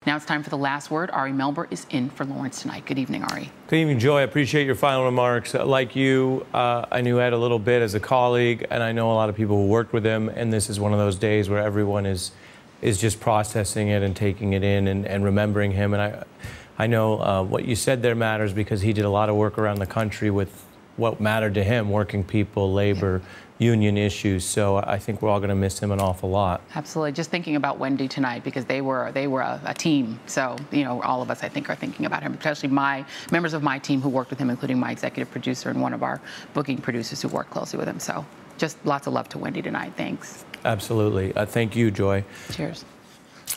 Now it's time for the last word. Ari Melber is in for Lawrence tonight. Good evening, Ari. Good evening, Joy. I appreciate your final remarks. Like you, I knew Ed a little bit as a colleague, and I know a lot of people who worked with him, and this is one of those days where everyone is just processing it and taking it in and remembering him. And I know what you said there matters because he did a lot of work around the country with what mattered to him, working people, labor, union issues. So I think we're all going to miss him an awful lot. Absolutely. Just thinking about Wendy tonight, because they were a team. So, you know, all of us, I think, are thinking about him, especially members of my team who worked with him, including my executive producer and one of our booking producers who worked closely with him. So just lots of love to Wendy tonight. Thanks. Absolutely. Thank you, Joy. Cheers.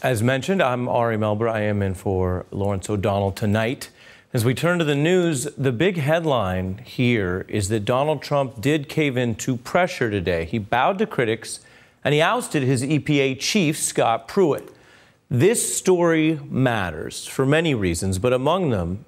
As mentioned, I'm Ari Melber. I am in for Lawrence O'Donnell tonight. As we turn to the news, the big headline here is that Donald Trump did cave in to pressure today. He bowed to critics and he ousted his EPA chief, Scott Pruitt. This story matters for many reasons, but among them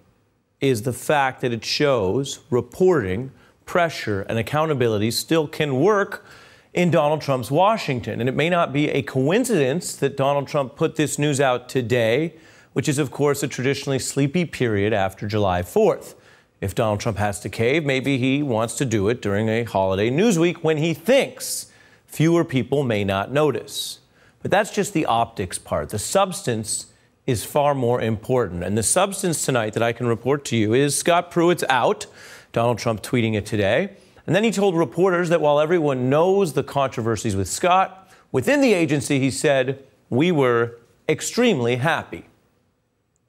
is the fact that it shows reporting, pressure, and accountability still can work in Donald Trump's Washington. And it may not be a coincidence that Donald Trump put this news out today, which is, of course, a traditionally sleepy period after July 4th. If Donald Trump has to cave, maybe he wants to do it during a holiday news week when he thinks fewer people may not notice. But that's just the optics part. The substance is far more important. And the substance tonight that I can report to you is Scott Pruitt's out. Donald Trump tweeting it today. And then he told reporters that while everyone knows the controversies with Scott, within the agency, he said, we were extremely happy.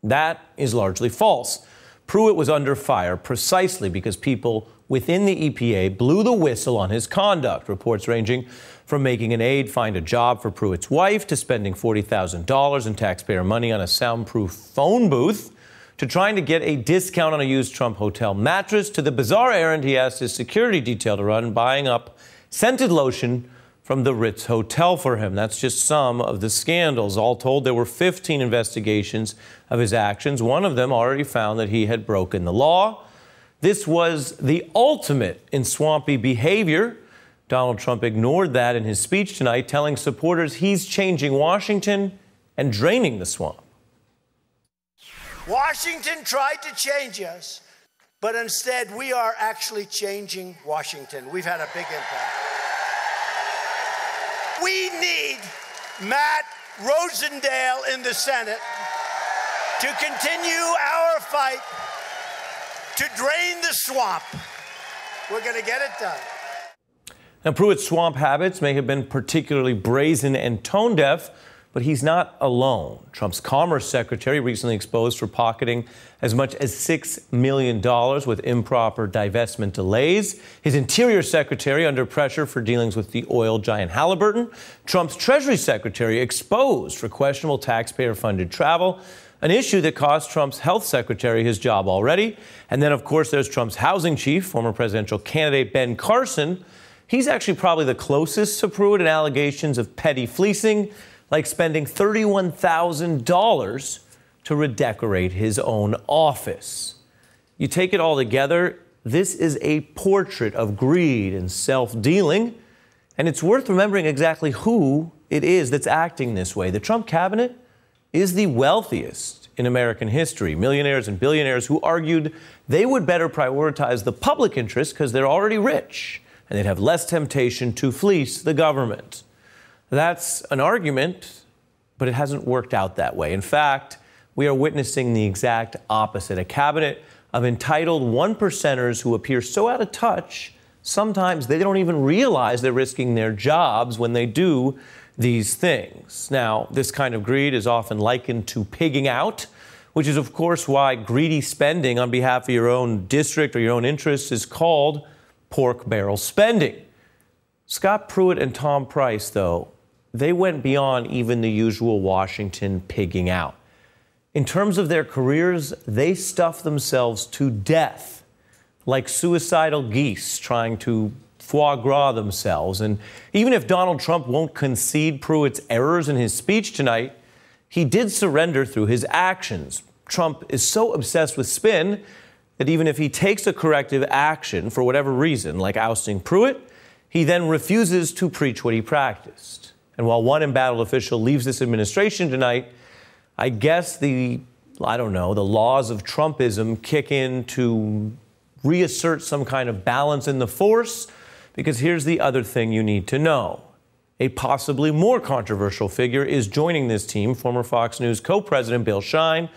That is largely false. Pruitt was under fire precisely because people within the EPA blew the whistle on his conduct. Reports ranging from making an aide find a job for Pruitt's wife to spending $40,000 in taxpayer money on a soundproof phone booth to trying to get a discount on a used Trump hotel mattress to the bizarre errand he asked his security detail to run, buying up scented lotion from the Ritz Hotel for him. That's just some of the scandals. All told, there were 15 investigations of his actions. One of them already found that he had broken the law. This was the ultimate in swampy behavior. Donald Trump ignored that in his speech tonight, telling supporters he's changing Washington and draining the swamp. Washington tried to change us, but instead we are actually changing Washington. We've had a big impact. We need Matt Rosendale in the Senate to continue our fight to drain the swamp. We're going to get it done. Now, Pruitt's swamp habits may have been particularly brazen and tone-deaf, but he's not alone. Trump's Commerce Secretary recently exposed for pocketing as much as $6 million with improper divestment delays. His Interior Secretary under pressure for dealings with the oil giant Halliburton. Trump's Treasury Secretary exposed for questionable taxpayer-funded travel, an issue that cost Trump's Health Secretary his job already. And then, of course, there's Trump's housing chief, former presidential candidate Ben Carson. He's actually probably the closest to Pruitt in allegations of petty fleecing, like spending $31,000 to redecorate his own office. You take it all together, this is a portrait of greed and self-dealing, and it's worth remembering exactly who it is that's acting this way. The Trump cabinet is the wealthiest in American history. Millionaires and billionaires who argued they would better prioritize the public interest because they're already rich, and they'd have less temptation to fleece the government. That's an argument, but it hasn't worked out that way. In fact, we are witnessing the exact opposite. A cabinet of entitled one-percenters who appear so out of touch, sometimes they don't even realize they're risking their jobs when they do these things. Now, this kind of greed is often likened to pigging out, which is, of course, why greedy spending on behalf of your own district or your own interests is called pork barrel spending. Scott Pruitt and Tom Price, though, they went beyond even the usual Washington pigging out. In terms of their careers, they stuffed themselves to death, like suicidal geese trying to foie gras themselves. And even if Donald Trump won't concede Pruitt's errors in his speech tonight, he did surrender through his actions. Trump is so obsessed with spin that even if he takes a corrective action for whatever reason, like ousting Pruitt, he then refuses to preach what he practiced. And while one embattled official leaves this administration tonight, I guess the laws of Trumpism kick in to reassert some kind of balance in the force, because here's the other thing you need to know. A possibly more controversial figure is joining this team, former Fox News co-president Bill Shine.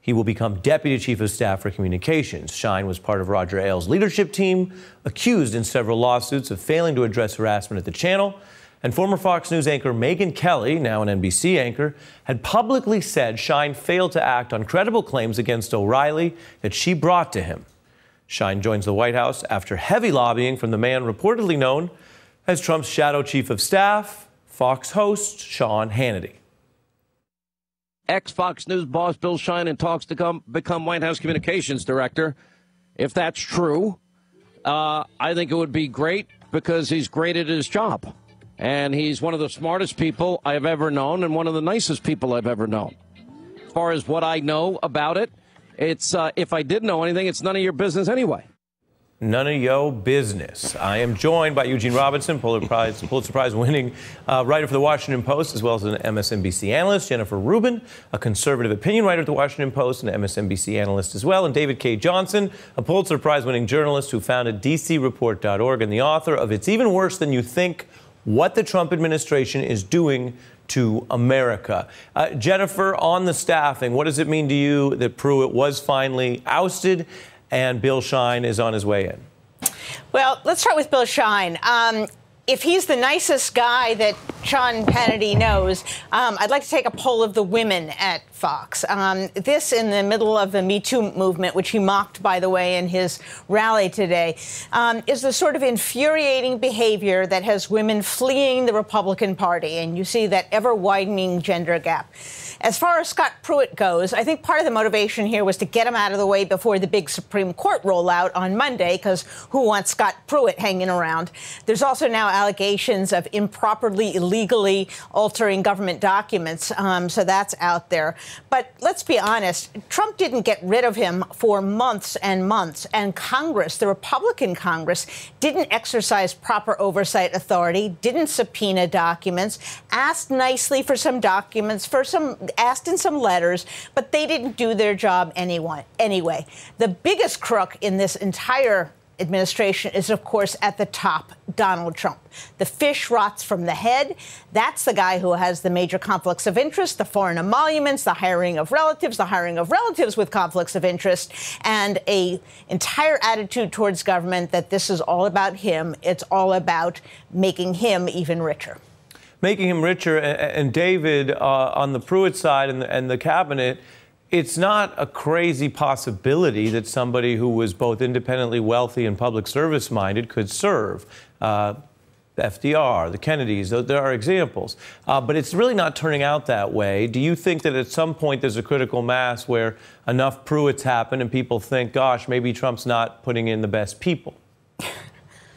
He will become Deputy Chief of Staff for Communications. Shine was part of Roger Ailes' leadership team, accused in several lawsuits of failing to address harassment at the channel. And former Fox News anchor Megyn Kelly, now an NBC anchor, had publicly said Shine failed to act on credible claims against O'Reilly that she brought to him. Shine joins the White House after heavy lobbying from the man reportedly known as Trump's shadow chief of staff, Fox host Sean Hannity. Ex-Fox News boss Bill Shine in talks to become White House communications director. If that's true, I think it would be great because he's great at his job. And he's one of the smartest people I've ever known and one of the nicest people I've ever known. As far as what I know about it, it's if I did know anything, it's none of your business anyway. None of yo business. I am joined by Eugene Robinson, Pulitzer Prize winning writer for The Washington Post, as well as an MSNBC analyst, Jennifer Rubin, a conservative opinion writer at The Washington Post, and an MSNBC analyst as well, and David K. Johnson, a Pulitzer Prize winning journalist who founded DCReport.org and the author of It's Even Worse Than You Think: What the Trump Administration is Doing to America. Jennifer, on the staffing, what does it mean to you that Pruitt was finally ousted and Bill Shine is on his way in? Well, let's start with Bill Shine. If he's the nicest guy that Sean Hannity knows, I'd like to take a poll of the women at Fox. This in the middle of the Me Too movement, which he mocked, by the way, in his rally today, is the sort of infuriating behavior that has women fleeing the Republican Party. And you see that ever-widening gender gap. As far as Scott Pruitt goes, I think part of the motivation here was to get him out of the way before the big Supreme Court rollout on Monday, because who wants Scott Pruitt hanging around? There's also now allegations of improperly, illegally altering government documents, so that's out there. But let's be honest, Trump didn't get rid of him for months and months, and Congress, the Republican Congress, didn't exercise proper oversight authority, didn't subpoena documents, asked nicely for some documents, asked in some letters, but they didn't do their job anyway. The biggest crook in this entire administration is, of course, at the top, Donald Trump. The fish rots from the head. That's the guy who has the major conflicts of interest, the foreign emoluments, the hiring of relatives with conflicts of interest, and an entire attitude towards government that this is all about him. It's all about making him even richer. Making him richer. And David, on the Pruitt side and the cabinet, it's not a crazy possibility that somebody who was both independently wealthy and public service minded could serve. FDR, the Kennedys, there are examples. But it's really not turning out that way. Do you think that at some point there's a critical mass where enough Pruitts happen and people think, gosh, maybe Trump's not putting in the best people?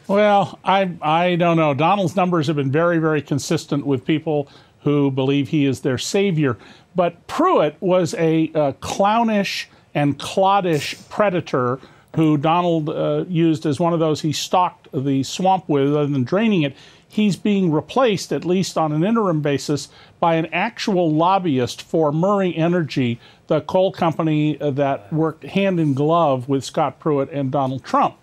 Well, I don't know. Donald's numbers have been very, very consistent with people who believe he is their savior. But Pruitt was a clownish and cloddish predator who Donald used as one of those he stocked the swamp with rather than draining it. He's being replaced, at least on an interim basis, by an actual lobbyist for Murray Energy, the coal company that worked hand in glove with Scott Pruitt and Donald Trump.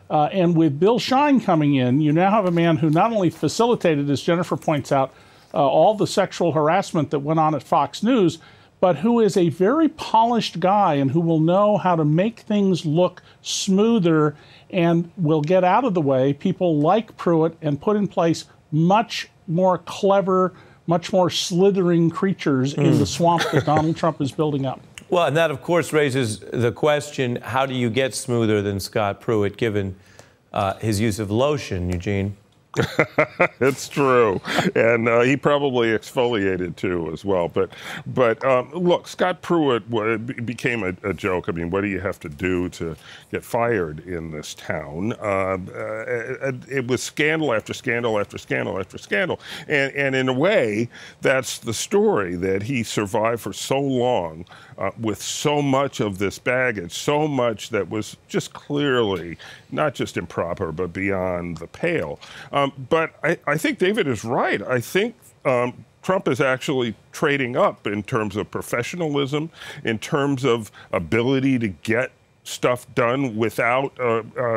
And with Bill Shine coming in, you now have a man who not only facilitated, as Jennifer points out, all the sexual harassment that went on at Fox News, but who is a very polished guy and who will know how to make things look smoother and will get out of the way people like Pruitt and put in place much more clever, much more slithering creatures in the swamp that Donald Trump is building up. Well, and that, of course, raises the question, how do you get smoother than Scott Pruitt, given his use of lotion, Eugene? It's true, and he probably exfoliated too as well. But look, Scott Pruitt became a joke. I mean, what do you have to do to get fired in this town? It was scandal after scandal after scandal after scandal, and in a way, that's the story, that he survived for so long with so much of this baggage, so much that was just clearly not just improper but beyond the pale. But I think David is right. I think Trump is actually trading up in terms of professionalism, in terms of ability to get stuff done without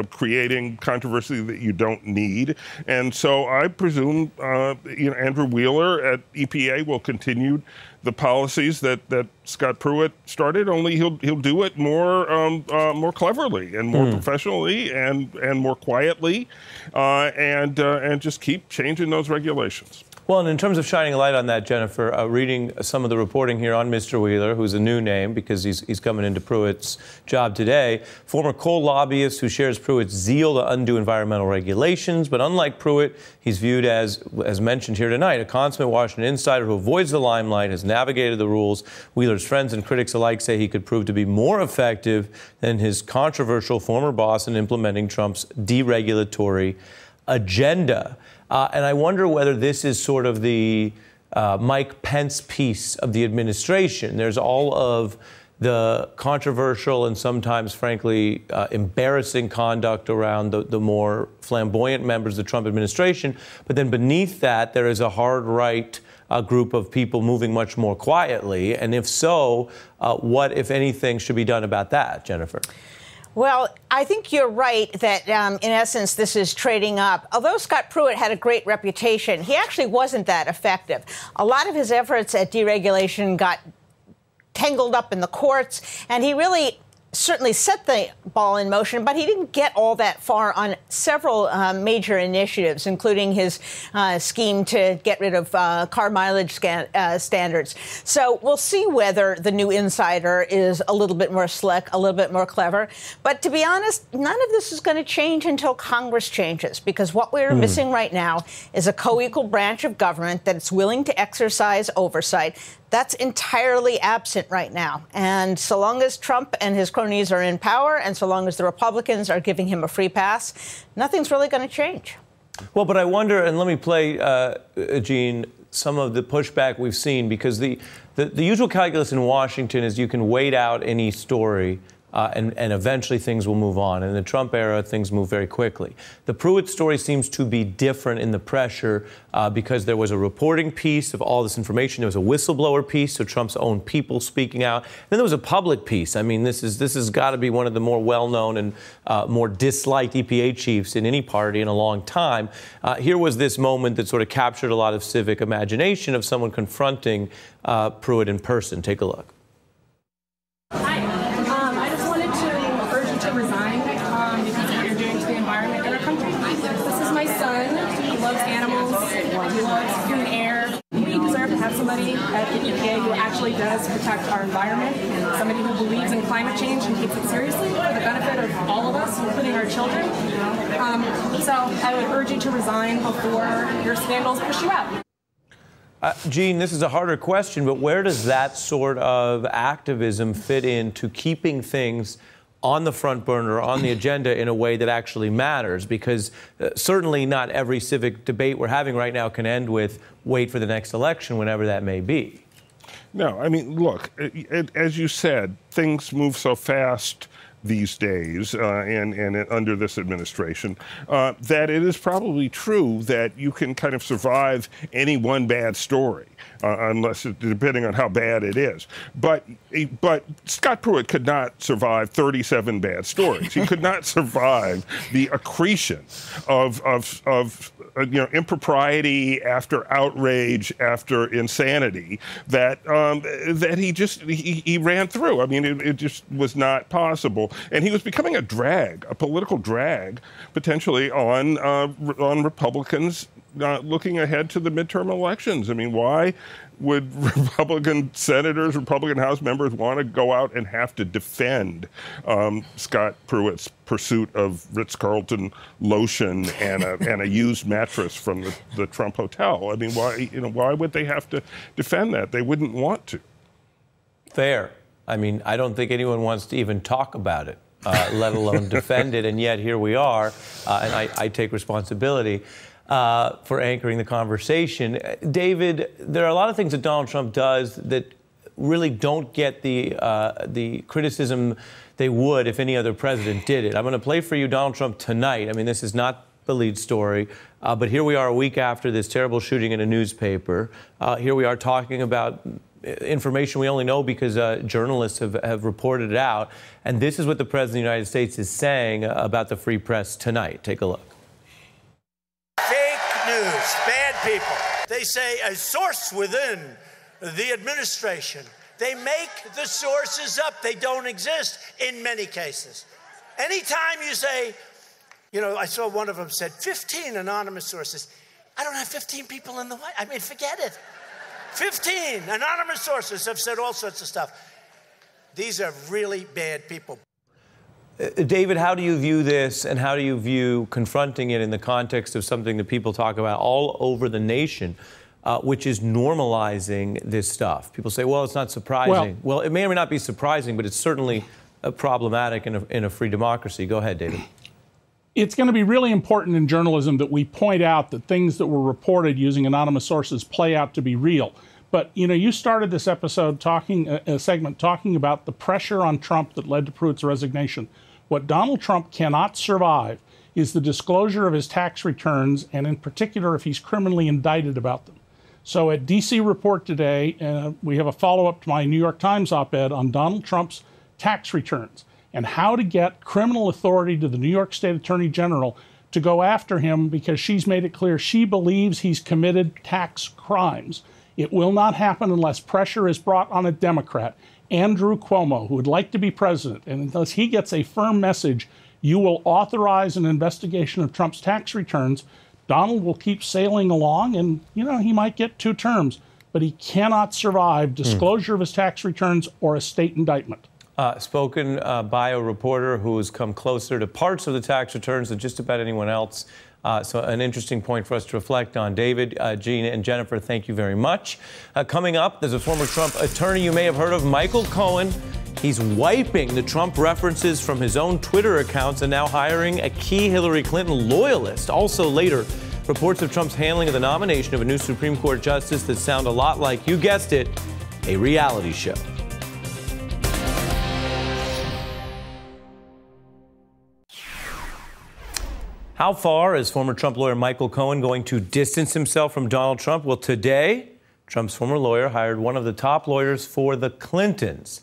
creating controversy that you don't need. And so I presume Andrew Wheeler at EPA will continue the policies that Scott Pruitt started, only he'll do it more cleverly and more professionally and more quietly, and just keep changing those regulations. Well, and in terms of shining a light on that, Jennifer, reading some of the reporting here on Mr. Wheeler, who's a new name because he's coming into Pruitt's job today, former coal lobbyist who shares Pruitt's zeal to undo environmental regulations. But unlike Pruitt, he's viewed as mentioned here tonight, a consummate Washington insider who avoids the limelight, has navigated the rules. Wheeler's friends and critics alike say he could prove to be more effective than his controversial former boss in implementing Trump's deregulatory agenda. And I wonder whether this is sort of the Mike Pence piece of the administration. There's all of the controversial and sometimes, frankly, embarrassing conduct around the more flamboyant members of the Trump administration. But then beneath that, there is a hard right group of people moving much more quietly. And if so, what, if anything, should be done about that, Jennifer? Well, I think you're right that, in essence, this is trading up. Although Scott Pruitt had a great reputation, he actually wasn't that effective. A lot of his efforts at deregulation got tangled up in the courts, and he really certainly set the ball in motion, but he didn't get all that far on several major initiatives, including his scheme to get rid of car mileage standards. So we'll see whether the new insider is a little bit more slick, a little bit more clever. But to be honest, none of this is going to change until Congress changes, because what we're missing right now is a co-equal branch of government that's willing to exercise oversight. That's entirely absent right now. And so long as Trump and his cronies are in power, and so long as the Republicans are giving him a free pass, nothing's really going to change. Well, but I wonder, and let me play, Gene, some of the pushback we've seen, because the usual calculus in Washington is you can wait out any story and eventually things will move on. In the Trump era, things move very quickly. The Pruitt story seems to be different in the pressure because there was a reporting piece of all this information. There was a whistleblower piece, so Trump's own people speaking out. Then there was a public piece. I mean, this has got to be one of the more well-known and more disliked EPA chiefs in any party in a long time. Here was this moment that sort of captured a lot of civic imagination of someone confronting Pruitt in person. Take a look. Somebody at the EPA who actually does protect our environment, somebody who believes in climate change and takes it seriously for the benefit of all of us, including our children. So I would urge you to resign before your scandals push you out. Gene, this is a harder question, but where does that sort of activism fit into keeping things on the front burner, on the agenda in a way that actually matters? Because certainly not every civic debate we're having right now can end with wait for the next election, whenever that may be. No, I mean, look, as you said, things move so fast these days and under this administration that it is probably true that you can kind of survive any one bad story, depending on how bad it is. But Scott Pruitt could not survive 37 bad stories. He could not survive the accretion of impropriety after outrage after insanity that he ran through. I mean, it just was not possible, and he was becoming a political drag, potentially on Republicans looking ahead to the midterm elections. I mean, why would Republican senators, Republican House members want to go out and have to defend Scott Pruitt's pursuit of Ritz-Carlton lotion and a used mattress from the Trump Hotel? I mean, why would they have to defend that? They wouldn't want to. Fair. I mean, I don't think anyone wants to even talk about it, let alone defend it. And yet here we are, and I take responsibility for anchoring the conversation. David, there are a lot of things that Donald Trump does that really don't get the criticism they would if any other president did it. I'm going to play for you Donald Trump tonight. I mean, this is not the lead story. But here we are a week after this terrible shooting in a newspaper. Here we are talking about information we only know because journalists have reported it out. And this is what the President of the United States is saying about the free press tonight. Take a look. Fake news, bad people. They say a source within the administration. They make the sources up. They don't exist in many cases. Anytime you say, you know, I saw one of them said 15 anonymous sources. I don't have 15 people in the White House. I mean, forget it. 15 anonymous sources have said all sorts of stuff. These are really bad people. David, how do you view this, and how do you view confronting it in the context of something that people talk about all over the nation, which is normalizing this stuff? People say, well, it's not surprising. Well, it may or may not be surprising, but it's certainly problematic in a free democracy. Go ahead, David. It's going to be really important in journalism that we point out that things that were reported using anonymous sources play out to be real. But, you know, you started this episode a segment talking about the pressure on Trump that led to Pruitt's resignation. What Donald Trump cannot survive is the disclosure of his tax returns, and in particular if he's criminally indicted about them. So at DC Report today, we have a follow-up to my New York Times op-ed on Donald Trump's tax returns and how to get criminal authority to the New York State Attorney General to go after him because she's made it clear she believes he's committed tax crimes. It will not happen unless pressure is brought on a Democrat, Andrew Cuomo, who would like to be president, and unless he gets a firm message, you will authorize an investigation of Trump's tax returns. Donald will keep sailing along, and, you know, he might get 2 terms, but he cannot survive disclosure of his tax returns or a state indictment. Spoken by a reporter who has come closer to parts of the tax returns than just about anyone else. So an interesting point for us to reflect on. David, Gene, and Jennifer, thank you very much. Coming up, there's a former Trump attorney you may have heard of, Michael Cohen. He's wiping the Trump references from his own Twitter accounts and now hiring a key Hillary Clinton loyalist. Also later, reports of Trump's handling of the nomination of a new Supreme Court justice that sound a lot like, you guessed it, a reality show. How far is former Trump lawyer Michael Cohen going to distance himself from Donald Trump? Well, today, Trump's former lawyer hired one of the top lawyers for the Clintons.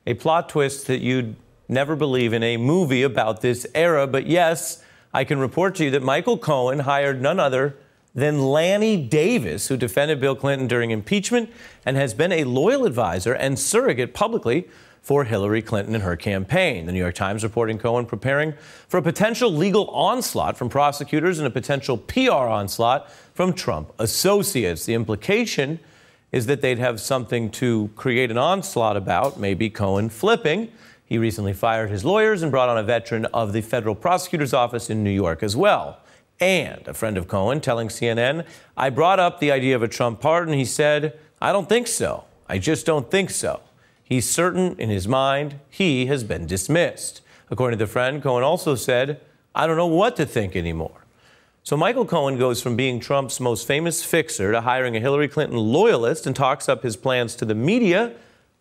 A plot twist that you'd never believe in a movie about this era. But yes, I can report to you that Michael Cohen hired none other than Lanny Davis, who defended Bill Clinton during impeachment and has been a loyal advisor and surrogate publicly for Hillary Clinton and her campaign. The New York Times reporting Cohen preparing for a potential legal onslaught from prosecutors and a potential PR onslaught from Trump associates. The implication is that they'd have something to create an onslaught about, maybe Cohen flipping. He recently fired his lawyers and brought on a veteran of the federal prosecutor's office in New York as well. And a friend of Cohen telling CNN, I brought up the idea of a Trump pardon. He said, I don't think so. I just don't think so. He's certain in his mind he has been dismissed. According to the friend, Cohen also said, I don't know what to think anymore. So Michael Cohen goes from being Trump's most famous fixer to hiring a Hillary Clinton loyalist and talks up his plans to the media,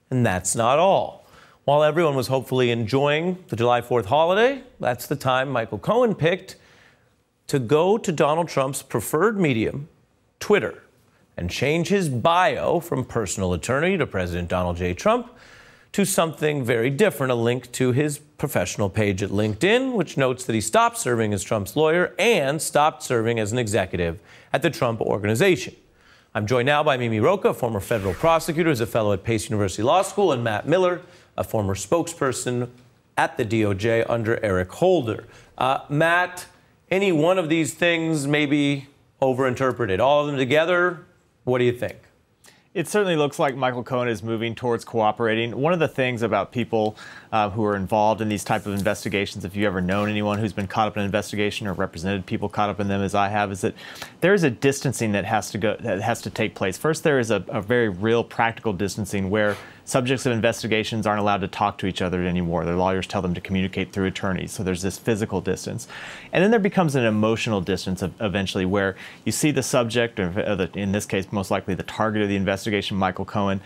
and that's not all. While everyone was hopefully enjoying the July 4th holiday, that's the time Michael Cohen picked to go to Donald Trump's preferred medium, Twitter, and change his bio from personal attorney to President Donald J. Trump to something very different, a link to his professional page at LinkedIn, which notes that he stopped serving as Trump's lawyer and stopped serving as an executive at the Trump Organization. I'm joined now by Mimi Rocah, a former federal prosecutor, who's a fellow at Pace University Law School, and Matt Miller, a former spokesperson at the DOJ under Eric Holder. Matt, any one of these things may be overinterpreted. All of them together, what do you think? It certainly looks like Michael Cohen is moving towards cooperating. One of the things about people who are involved in these type of investigations, if you've ever known anyone who's been caught up in an investigation or represented people caught up in them as I have, is that there is a distancing that has to take place. First, there is a very real practical distancing where subjects of investigations aren't allowed to talk to each other anymore. Their lawyers tell them to communicate through attorneys. So there's this physical distance. And then there becomes an emotional distance eventually where you see the subject, or in this case, most likely the target of the investigation, Michael Cohen,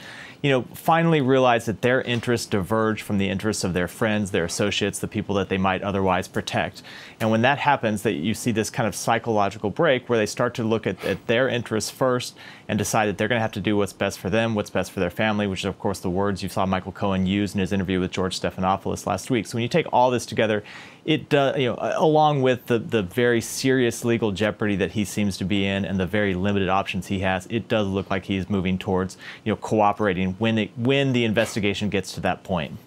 finally realize that their interests diverge from the interests interests of their friends, their associates, the people that they might otherwise protect. And when that happens, that you see this kind of psychological break where they start to look at their interests first and decide that they're going to have to do what's best for them, what's best for their family, which is, of course, the words you saw Michael Cohen use in his interview with George Stephanopoulos last week. So when you take all this together, it along with the very serious legal jeopardy that he seems to be in and the very limited options he has, it does look like he's moving towards cooperating when the investigation gets to that point.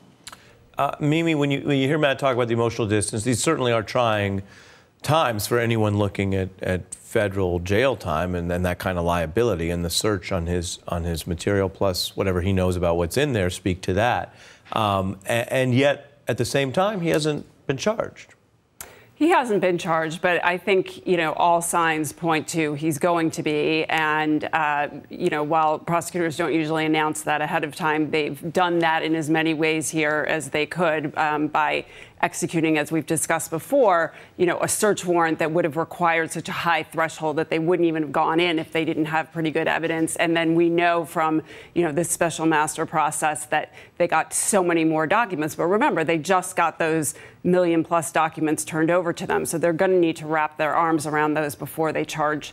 Mimi, when you hear Matt talk about the emotional distance, these certainly are trying times for anyone looking at federal jail time and then that kind of liability, and the search on his material plus whatever he knows about what's in there speak to that. And yet, at the same time, he hasn't been charged. He hasn't been charged, but I think, all signs point to he's going to be. And, while prosecutors don't usually announce that ahead of time, they've done that in as many ways here as they could by executing, as we've discussed before, a search warrant that would have required such a high threshold that they wouldn't even have gone in if they didn't have pretty good evidence. And then we know from, this special master process that they got so many more documents. But remember, they just got those million-plus documents turned over to them. So they're going to need to wrap their arms around those before they charge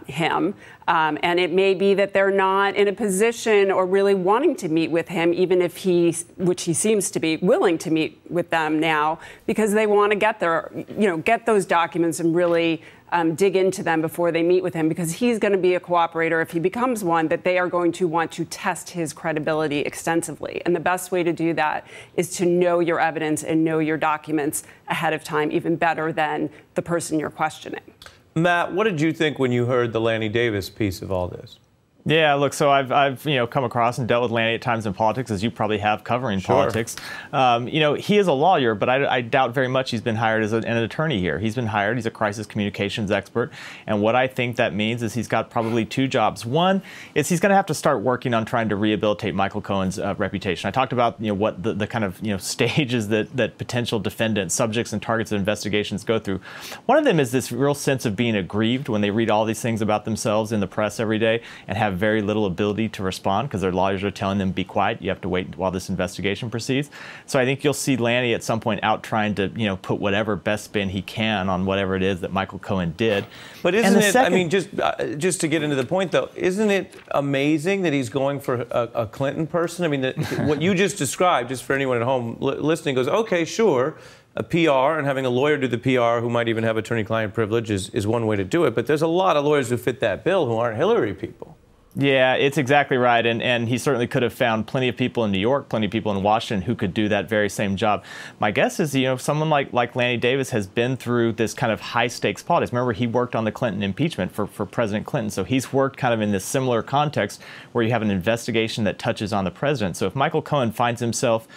him. And it may be that they're not in a position or really wanting to meet with him, even if which he seems to be willing to meet with them now, because they want to get get those documents and really dig into them before they meet with him, because he's going to be a cooperator if he becomes one, that they are going to want to test his credibility extensively. And the best way to do that is to know your evidence and know your documents ahead of time, even better than the person you're questioning. Matt, what did you think when you heard the Lanny Davis piece of all this? Yeah, look, so I've come across and dealt with Lanny at times in politics, as you probably have covering politics. He is a lawyer, but I doubt very much he's been hired as an attorney here. He's been hired. He's a crisis communications expert. And what I think that means is he's got probably two jobs. One is he's going to have to start working on trying to rehabilitate Michael Cohen's reputation. I talked about what the kind of stages that potential defendants, subjects, and targets of investigations go through. One of them is this real sense of being aggrieved when they read all these things about themselves in the press every day and have very little ability to respond because their lawyers are telling them, be quiet, you have to wait while this investigation proceeds. So I think you'll see Lanny at some point out trying to, put whatever best spin he can on whatever it is that Michael Cohen did. But isn't it, I mean, just to get into the point, though, isn't it amazing that he's going for a Clinton person? I mean, what you just described, just for anyone at home listening, goes, okay, sure, a PR and having a lawyer do the PR who might even have attorney-client privilege is one way to do it. But there's a lot of lawyers who fit that bill who aren't Hillary people. Yeah, it's exactly right. And he certainly could have found plenty of people in New York, plenty of people in Washington who could do that very same job. My guess is, someone like Lanny Davis has been through this kind of high stakes politics. Remember, he worked on the Clinton impeachment for President Clinton. So he's worked kind of in this similar context where you have an investigation that touches on the president. So if Michael Cohen finds himself,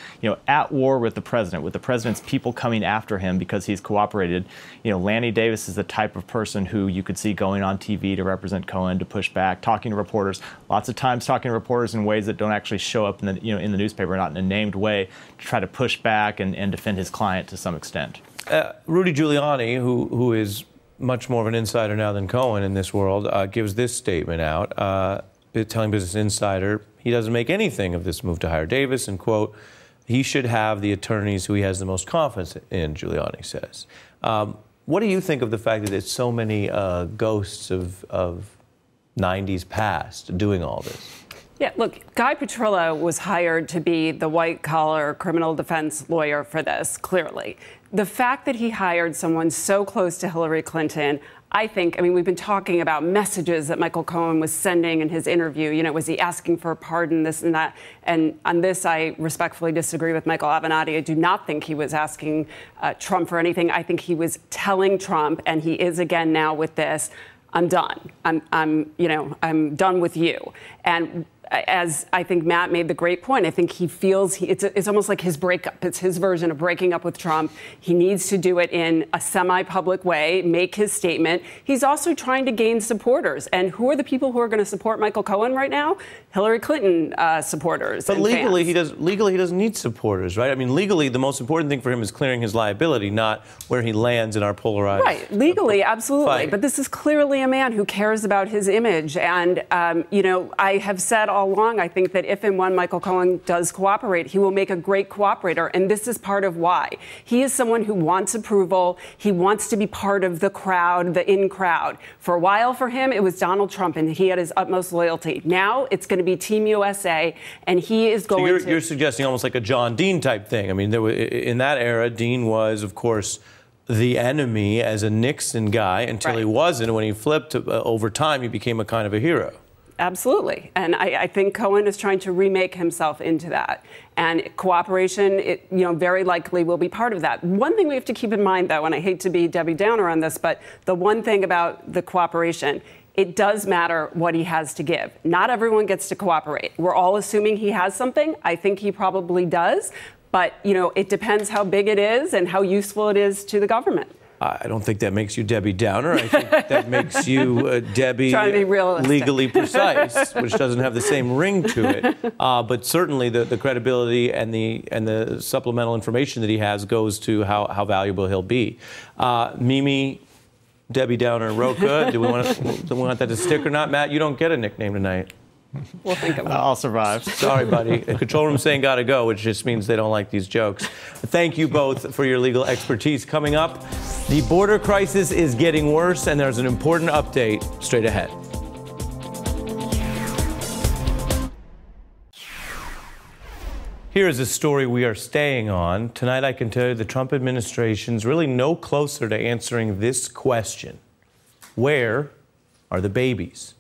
at war with the president's people coming after him because he's cooperated, Lanny Davis is the type of person who you could see going on TV to represent Cohen, to push back, talking to reporters. Lots of times talking to reporters in ways that don't actually show up in the in the newspaper, not in a named way, to try to push back and defend his client to some extent. Rudy Giuliani, who is much more of an insider now than Cohen in this world, gives this statement out, telling Business Insider he doesn't make anything of this move to hire Davis, and, quote, he should have the attorneys who he has the most confidence in, Giuliani says. What do you think of the fact that there's so many ghosts of 90s past doing all this? Yeah, look, Guy Petrillo was hired to be the white-collar criminal defense lawyer for this, clearly. The fact that he hired someone so close to Hillary Clinton, I mean, we've been talking about messages that Michael Cohen was sending in his interview. Was he asking for a pardon, this and that? And on this, I respectfully disagree with Michael Avenatti. I do not think he was asking Trump for anything. I think he was telling Trump, and he is again now with this, I'm done. I'm done with you. And as I think Matt made the great point, I think he feels it's almost like his breakup. It's his version of breaking up with Trump. He needs to do it in a semi-public way, make his statement. He's also trying to gain supporters. And who are the people who are going to support Michael Cohen right now? Hillary Clinton supporters. But legally, he doesn't need supporters, right? I mean, legally, the most important thing for him is clearing his liability, not where he lands in our polarized. Right, legally, absolutely. Fight. But this is clearly a man who cares about his image. And, I have said all all along. I think that if and when Michael Cohen does cooperate, he will make a great cooperator. And this is part of why. He is someone who wants approval. He wants to be part of the crowd, the in crowd. For a while for him, it was Donald Trump, and he had his utmost loyalty. Now it's going to be Team USA, and he is going to... You're suggesting almost like a John Dean type thing. I mean, there was, in that era, Dean was, of course, the enemy as a Nixon guy until he wasn't. When he flipped over time, he became a kind of a hero. Absolutely. And I think Cohen is trying to remake himself into that. And cooperation, very likely will be part of that. One thing we have to keep in mind, though, and I hate to be Debbie Downer on this, but the one thing about the cooperation, it does matter what he has to give. Not everyone gets to cooperate. We're all assuming he has something. I think he probably does. But, it depends how big it is and how useful it is to the government. I don't think that makes you Debbie Downer. I think that makes you Debbie trying to be realistic. Legally precise, which doesn't have the same ring to it. But certainly the credibility and the supplemental information that he has goes to how valuable he'll be. Mimi, Debbie Downer, Rocha, do we want that to stick or not? Matt, you don't get a nickname tonight. We'll think about it. I'll survive. Sorry, buddy. The control room saying gotta go, which just means they don't like these jokes. Thank you both for your legal expertise. Coming up, the border crisis is getting worse, and there's an important update straight ahead. Here is a story we are staying on. Tonight, I can tell you the Trump administration's really no closer to answering this question. Where are the babies?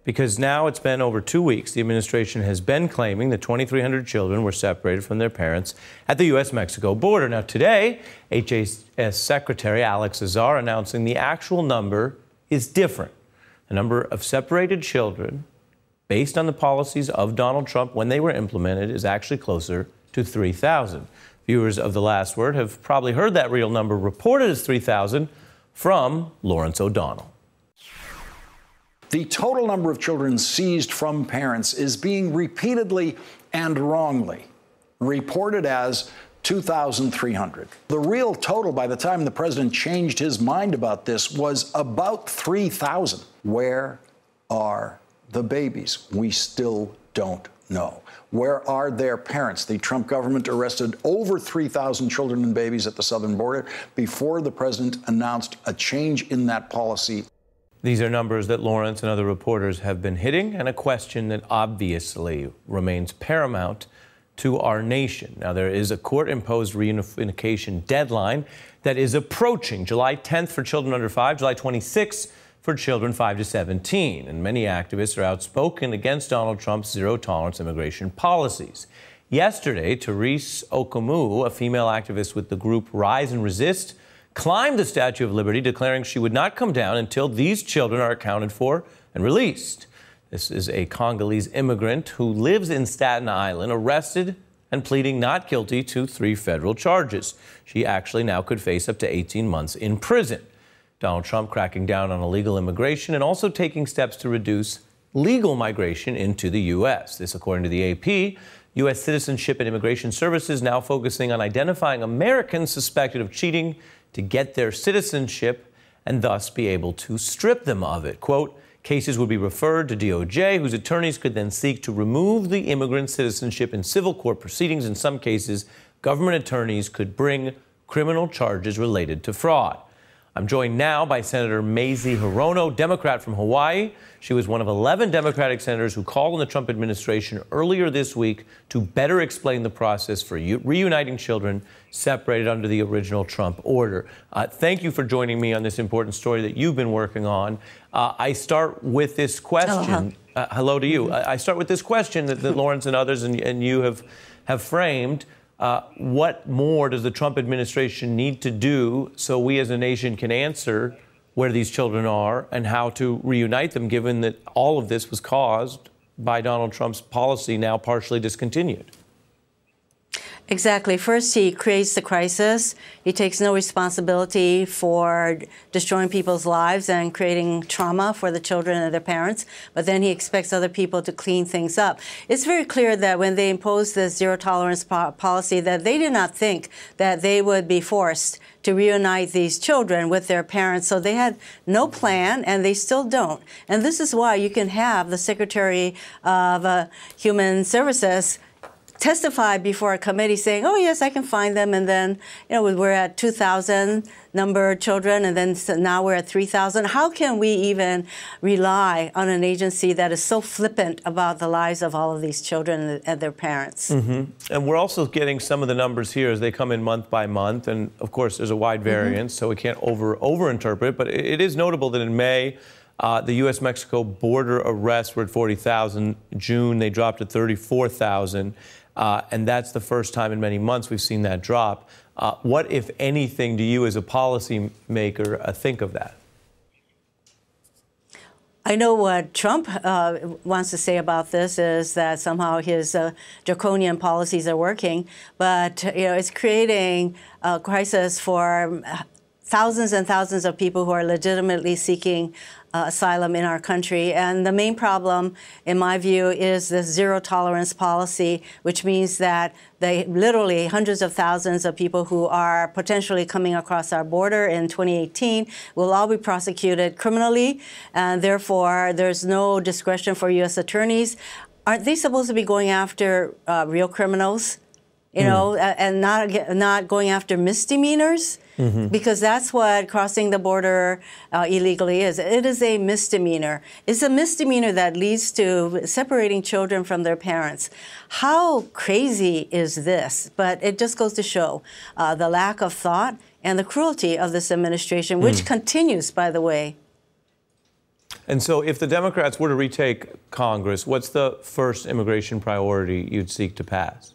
Because now it's been over 2 weeks, the administration has been claiming that 2,300 children were separated from their parents at the U.S.-Mexico border. Now today, HHS Secretary Alex Azar announcing the actual number is different. The number of separated children, based on the policies of Donald Trump when they were implemented, is actually closer to 3,000. Viewers of The Last Word have probably heard that real number reported as 3,000 from Lawrence O'Donnell. The total number of children seized from parents is being repeatedly and wrongly reported as 2,300. The real total, by the time the president changed his mind about this, was about 3,000. Where are the babies? We still don't know. Where are their parents? The Trump government arrested over 3,000 children and babies at the southern border before the president announced a change in that policy. These are numbers that Lawrence and other reporters have been hitting, and a question that obviously remains paramount to our nation. Now, there is a court-imposed reunification deadline that is approaching, July 10th for children under 5, July 26th for children 5 to 17. And many activists are outspoken against Donald Trump's zero-tolerance immigration policies. Yesterday, Therese Okamu, a female activist with the group Rise and Resist, climbed the Statue of Liberty, declaring she would not come down until these children are accounted for and released. This is a Congolese immigrant who lives in Staten Island, arrested and pleading not guilty to 3 federal charges. She actually now could face up to 18 months in prison. Donald Trump cracking down on illegal immigration and also taking steps to reduce legal migration into the U.S. This, according to the AP, U.S. Citizenship and Immigration Services now focusing on identifying Americans suspected of cheating to get their citizenship and thus be able to strip them of it. Quote, cases would be referred to DOJ, whose attorneys could then seek to remove the immigrant citizenship in civil court proceedings. In some cases, government attorneys could bring criminal charges related to fraud. I'm joined now by Senator Mazie Hirono, Democrat from Hawaii. She was one of 11 Democratic senators who called on the Trump administration earlier this week to better explain the process for reuniting children separated under the original Trump order. Thank you for joining me on this important story that you've been working on. I start with this question. Hello to you. I start with this question that Lawrence and others and you have framed. What more does the Trump administration need to do so we as a nation can answer where these children are and how to reunite them, given that all of this was caused by Donald Trump's policy, now partially discontinued? Exactly. First, he creates the crisis. He takes no responsibility for destroying people's lives and creating trauma for the children and their parents. But then he expects other people to clean things up. It's very clear that when they imposed this zero-tolerance policy, that they did not think that they would be forced to reunite these children with their parents. So they had no plan, and they still don't. And this is why you can have the Secretary of Human Services testify before a committee saying, oh, yes, I can find them. And then, we're at 2,000 number of children, and then now we're at 3,000. How can we even rely on an agency that is so flippant about the lives of all of these children and their parents? Mm-hmm. And we're also getting some of the numbers here as they come in month by month. And, of course, there's a wide variance, so we can't overinterpret. But it is notable that in May, the U.S.-Mexico border arrests were at 40,000. June, they dropped to 34,000. And that's the first time in many months we've seen that drop. What, if anything, do you as a policymaker think of that? I know what Trump wants to say about this is that somehow his draconian policies are working, but it's creating a crisis for thousands and thousands of people who are legitimately seeking asylum in our country. And the main problem, in my view, is the zero-tolerance policy, which means that they literally hundreds of thousands of people who are potentially coming across our border in 2018 will all be prosecuted criminally, and therefore there's no discretion for U.S. attorneys. Aren't they supposed to be going after real criminals, and not going after misdemeanors? Mm-hmm. Because that's what crossing the border illegally is. It is a misdemeanor. It's a misdemeanor that leads to separating children from their parents. How crazy is this? But it just goes to show the lack of thought and the cruelty of this administration, which continues, by the way. And so if the Democrats were to retake Congress, what's the first immigration priority you'd seek to pass?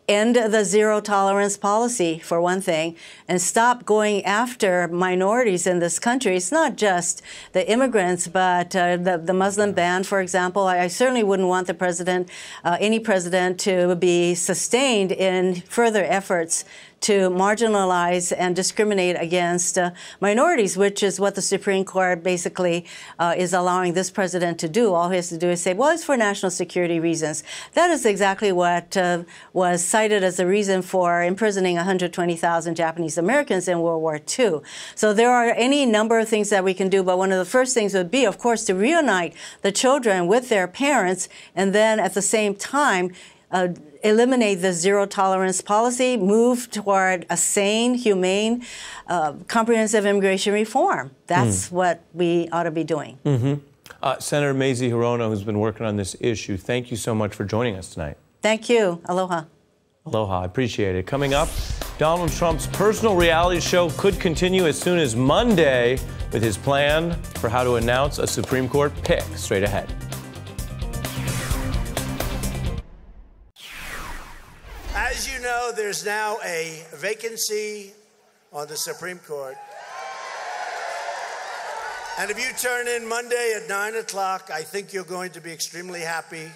End the zero-tolerance policy, for one thing, and stop going after minorities in this country. It's not just the immigrants, but the Muslim ban, for example. I certainly wouldn't want the president, any president, to be sustained in further efforts to marginalize and discriminate against minorities, which is what the Supreme Court basically is allowing this president to do. All he has to do is say, well, it's for national security reasons. That is exactly what was cited as the reason for imprisoning 120,000 Japanese Americans in World War II. So there are any number of things that we can do, but one of the first things would be, of course, to reunite the children with their parents, and then at the same time, eliminate the zero-tolerance policy, move toward a sane, humane, comprehensive immigration reform. That's what we ought to be doing. Mm-hmm. Senator Mazie Hirono, who's been working on this issue, thank you so much for joining us tonight. Thank you. Aloha. Aloha. I appreciate it. Coming up, Donald Trump's personal reality show could continue as soon as Monday with his plan for how to announce a Supreme Court pick. Straight ahead. As you know, there's now a vacancy on the Supreme Court. And if you turn in Monday at 9 o'clock, I think you're going to be extremely happy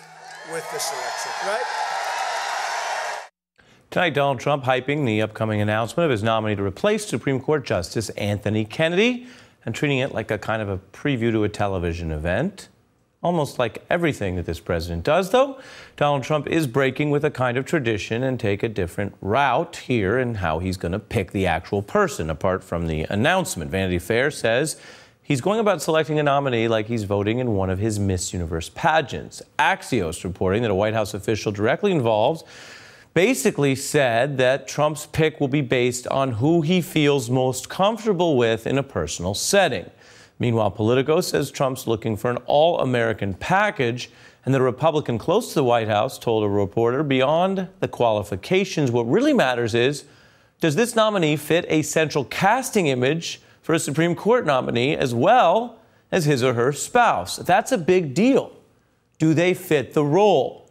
with this election, right? Tonight, Donald Trump hyping the upcoming announcement of his nominee to replace Supreme Court Justice Anthony Kennedy and treating it like a kind of a preview to a television event. Almost like everything that this president does, though, Donald Trump is breaking with a kind of tradition and take a different route here in how he's going to pick the actual person, apart from the announcement. Vanity Fair says he's going about selecting a nominee like he's voting in one of his Miss Universe pageants. Axios reporting that a White House official directly involved basically said that Trump's pick will be based on who he feels most comfortable with in a personal setting. Meanwhile, Politico says Trump's looking for an all-American package, and that a Republican close to the White House told a reporter beyond the qualifications, what really matters is, does this nominee fit a central casting image for a Supreme Court nominee as well as his or her spouse? That's a big deal. Do they fit the role?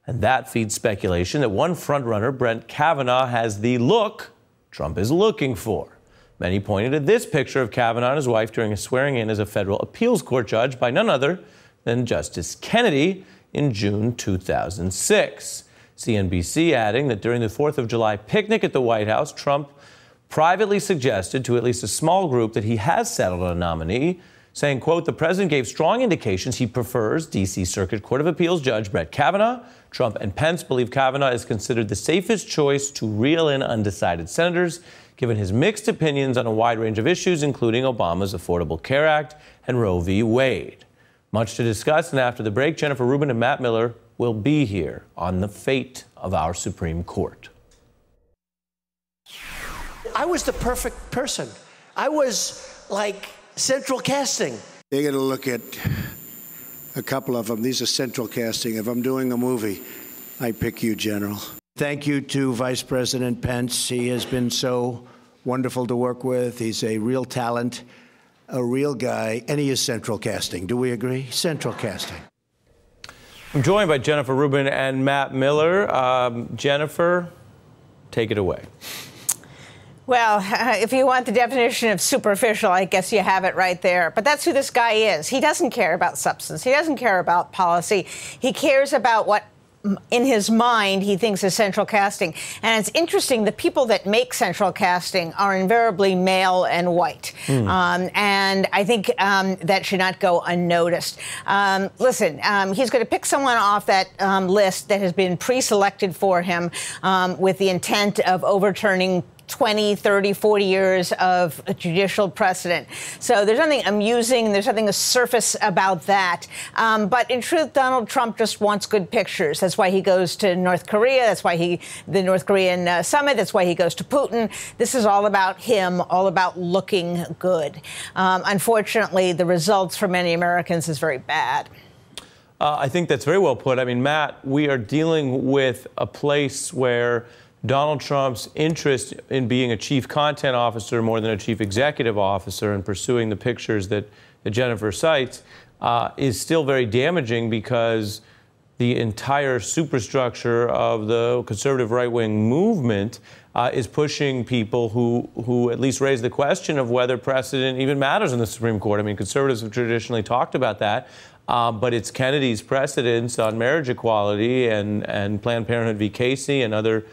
And that feeds speculation that one frontrunner, Brett Kavanaugh, has the look Trump is looking for. Many pointed at this picture of Kavanaugh and his wife during a swearing-in as a federal appeals court judge by none other than Justice Kennedy in June 2006. CNBC adding that during the 4th of July picnic at the White House, Trump privately suggested to at least a small group that he has settled on a nominee, saying, quote, the president gave strong indications he prefers D.C. Circuit Court of Appeals Judge Brett Kavanaugh. Trump and Pence believe Kavanaugh is considered the safest choice to reel in undecided senators, given his mixed opinions on a wide range of issues, including Obama's Affordable Care Act and Roe v. Wade. Much to discuss, and after the break, Jennifer Rubin and Matt Miller will be here on the fate of our Supreme Court. I was the perfect person. I was like central casting. They're going to look at a couple of them. These are central casting. If I'm doing a movie, I pick you, General. Thank you to Vice President Pence. He has been so wonderful to work with. He's a real talent, a real guy, and he is central casting. Do we agree? Central casting. I'm joined by Jennifer Rubin and Matt Miller. Jennifer, take it away. Well, if you want the definition of superficial, I guess you have it right there. But that's who this guy is. He doesn't care about substance. He doesn't care about policy. He cares about what, in his mind, he thinks is central casting. And it's interesting, the people that make central casting are invariably male and white. And I think that should not go unnoticed. Listen, he's going to pick someone off that list that has been pre-selected for him with the intent of overturning 20, 30, 40 years of judicial precedent. So there's nothing amusing, there's nothing surface about that. But in truth, Donald Trump just wants good pictures. That's why he goes to North Korea. That's why the North Korean summit. That's why he goes to Putin. This is all about him, all about looking good. Unfortunately, the results for many Americans is very bad. I think that's very well put. I mean, Matt, we are dealing with a place where Donald Trump's interest in being a chief content officer more than a chief executive officer and pursuing the pictures that Jennifer cites is still very damaging, because the entire superstructure of the conservative right-wing movement is pushing people who at least raise the question of whether precedent even matters in the Supreme Court. I mean, conservatives have traditionally talked about that. But it's Kennedy's precedents on marriage equality and Planned Parenthood v. Casey and other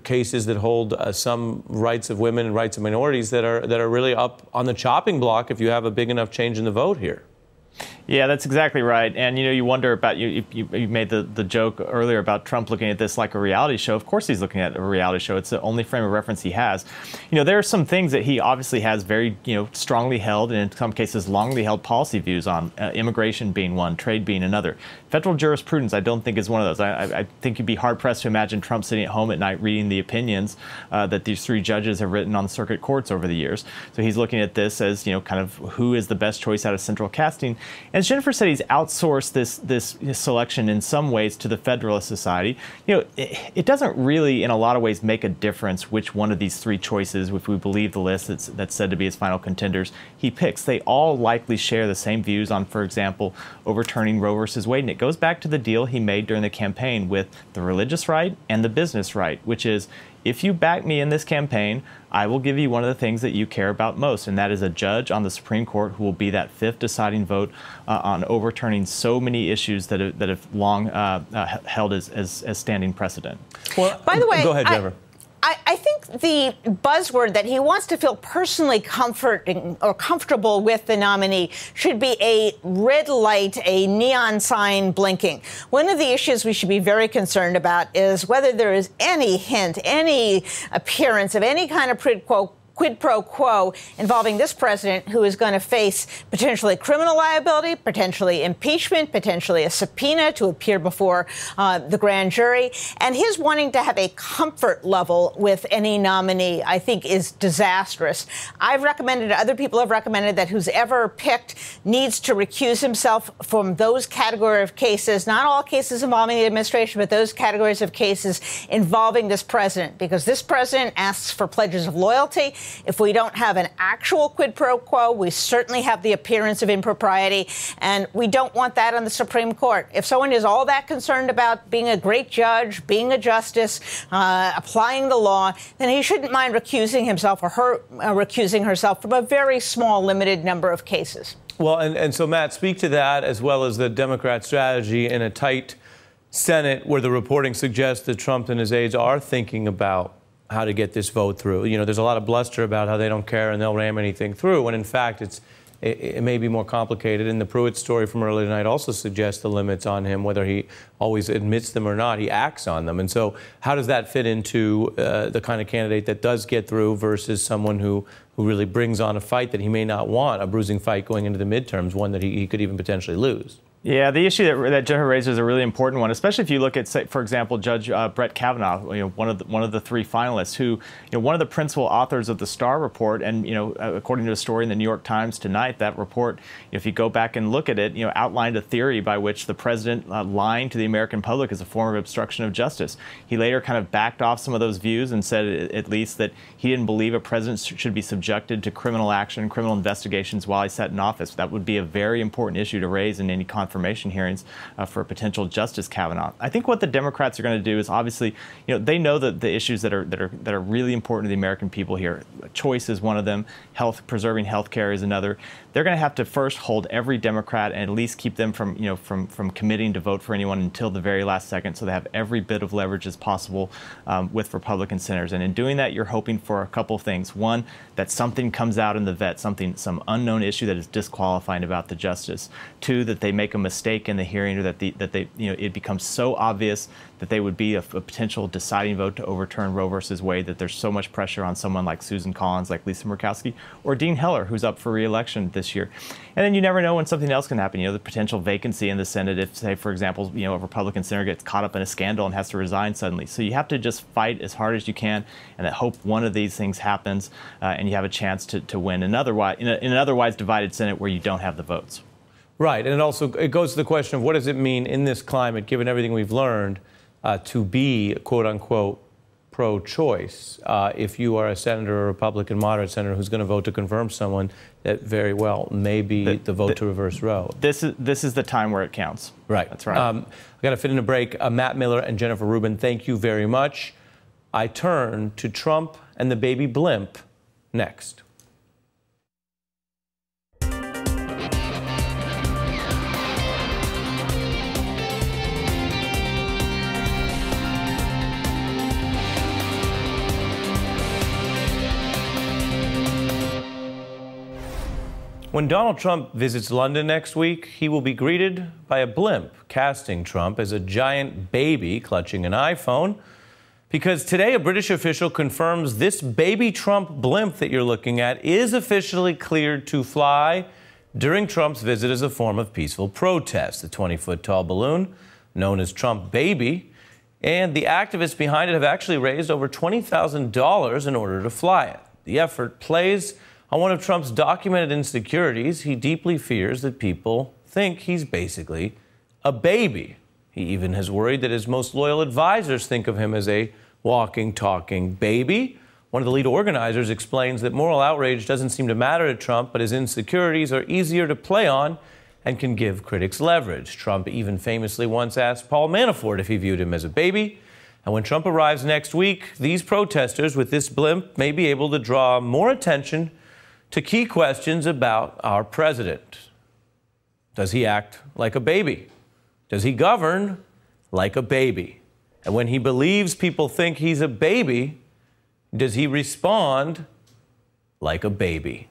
cases that hold some rights of women and rights of minorities that are really up on the chopping block if you have a big enough change in the vote here. Yeah, that's exactly right. And, you wonder about, you made the joke earlier about Trump looking at this like a reality show. Of course he's looking at a reality show. It's the only frame of reference he has. There are some things that he obviously has very, strongly held and in some cases longly held policy views on, immigration being one, trade being another. Federal jurisprudence, I don't think, is one of those. I think you'd be hard-pressed to imagine Trump sitting at home at night reading the opinions that these three judges have written on the circuit courts over the years. So he's looking at this as, kind of who is the best choice out of central casting. And as Jennifer said, he's outsourced this selection in some ways to the Federalist Society. It doesn't really, in a lot of ways, make a difference which one of these three choices, if we believe the list that's said to be his final contenders, he picks. They all likely share the same views on, for example, overturning Roe versus Wade. And it goes back to the deal he made during the campaign with the religious right and the business right, which is, if you back me in this campaign, I will give you one of the things that you care about most, and that is a judge on the Supreme Court who will be that fifth deciding vote on overturning so many issues that have long held as standing precedent. Well, by the way, go ahead, Jennifer. I think the buzzword that he wants to feel personally comforting or comfortable with the nominee should be a red light, a neon sign blinking. One of the issues we should be very concerned about is whether there is any hint, any appearance of any kind of quid pro quo involving this president, who is going to face potentially criminal liability, potentially impeachment, potentially a subpoena to appear before the grand jury. And his wanting to have a comfort level with any nominee, I think, is disastrous. I've recommended, other people have recommended, that who's ever picked needs to recuse himself from those category of cases, not all cases involving the administration, but those categories of cases involving this president, because this president asks for pledges of loyalty. If we don't have an actual quid pro quo, we certainly have the appearance of impropriety, and we don't want that on the Supreme Court. If someone is all that concerned about being a great judge, being a justice, applying the law, then he shouldn't mind recusing himself or her recusing herself from a very small, limited number of cases. Well, and so, Matt, speak to that as well as the Democrat strategy in a tight Senate, where the reporting suggests that Trump and his aides are thinking about how to get this vote through. You know, there's a lot of bluster about how they don't care and they'll ram anything through, when in fact it may be more complicated. And the Pruitt story from earlier tonight also suggests the limits on him, whether he always admits them or not. He acts on them. And so how does that fit into the kind of candidate that does get through versus someone who really brings on a fight that he may not want, a bruising fight going into the midterms, one that he could even potentially lose? Yeah, the issue that Jennifer raises is a really important one, especially if you look at, say, for example, Judge Brett Kavanaugh, one of the three finalists, who, one of the principal authors of the Starr report, and according to a story in the New York Times tonight, that report, if you go back and look at it, outlined a theory by which the president lying to the American public is a form of obstruction of justice. He later kind of backed off some of those views and said, at least, that he didn't believe a president should be subjected to criminal action, criminal investigations while he sat in office. That would be a very important issue to raise in any confirmation hearings for potential Justice Kavanaugh. I think what the Democrats are going to do is, obviously, they know that the issues that are really important to the American people here. Choice is one of them. Preserving health care is another. They're going to have to first hold every Democrat and at least keep them from committing to vote for anyone until the very last second, so they have every bit of leverage as possible with Republican senators. And in doing that, you're hoping for a couple things. One, that something comes out in the vet, some unknown issue that is disqualifying about the justice. Two, that they make a mistake in the hearing, or that it becomes so obvious that they would be a potential deciding vote to overturn Roe versus Wade, that there's so much pressure on someone like Susan Collins, like Lisa Murkowski, or Dean Heller, who's up for re-election this year. And then you never know when something else can happen. The potential vacancy in the Senate if, say, for example, a Republican senator gets caught up in a scandal and has to resign suddenly. So you have to just fight as hard as you can and hope one of these things happens and you have a chance to win in an otherwise divided Senate where you don't have the votes. Right. And it goes to the question of what does it mean in this climate, given everything we've learned, to be, quote unquote, pro-choice, if you are a senator, a Republican moderate senator who's going to vote to confirm someone that very well may be the vote to reverse Roe. This is the time where it counts. Right. That's right. I got to fit in a break. Matt Miller and Jennifer Rubin, thank you very much. I turn to Trump and the baby blimp next. When Donald Trump visits London next week, he will be greeted by a blimp, casting Trump as a giant baby clutching an iPhone. Because today, a British official confirms this baby Trump blimp that you're looking at is officially cleared to fly during Trump's visit as a form of peaceful protest. The 20-foot-tall balloon, known as Trump Baby, and the activists behind it have actually raised over $20,000 in order to fly it. The effort plays on one of Trump's documented insecurities. He deeply fears that people think he's basically a baby. He even has worried that his most loyal advisors think of him as a walking, talking baby. One of the lead organizers explains that moral outrage doesn't seem to matter to Trump, but his insecurities are easier to play on and can give critics leverage. Trump even famously once asked Paul Manafort if he viewed him as a baby. And when Trump arrives next week, these protesters with this blimp may be able to draw more attention to key questions about our president. Does he act like a baby? Does he govern like a baby? And when he believes people think he's a baby, does he respond like a baby?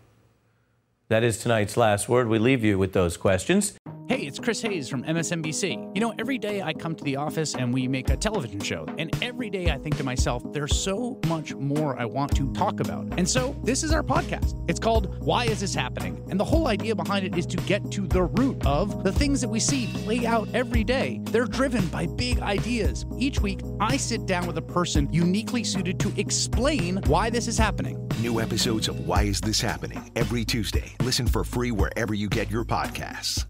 That is tonight's last word. We leave you with those questions. Hey, it's Chris Hayes from MSNBC. Every day I come to the office and we make a television show. And every day I think to myself, there's so much more I want to talk about. And so this is our podcast. It's called Why Is This Happening? And the whole idea behind it is to get to the root of the things that we see play out every day. They're driven by big ideas. Each week, I sit down with a person uniquely suited to explain why this is happening. New episodes of Why Is This Happening? Every Tuesday. Listen for free wherever you get your podcasts.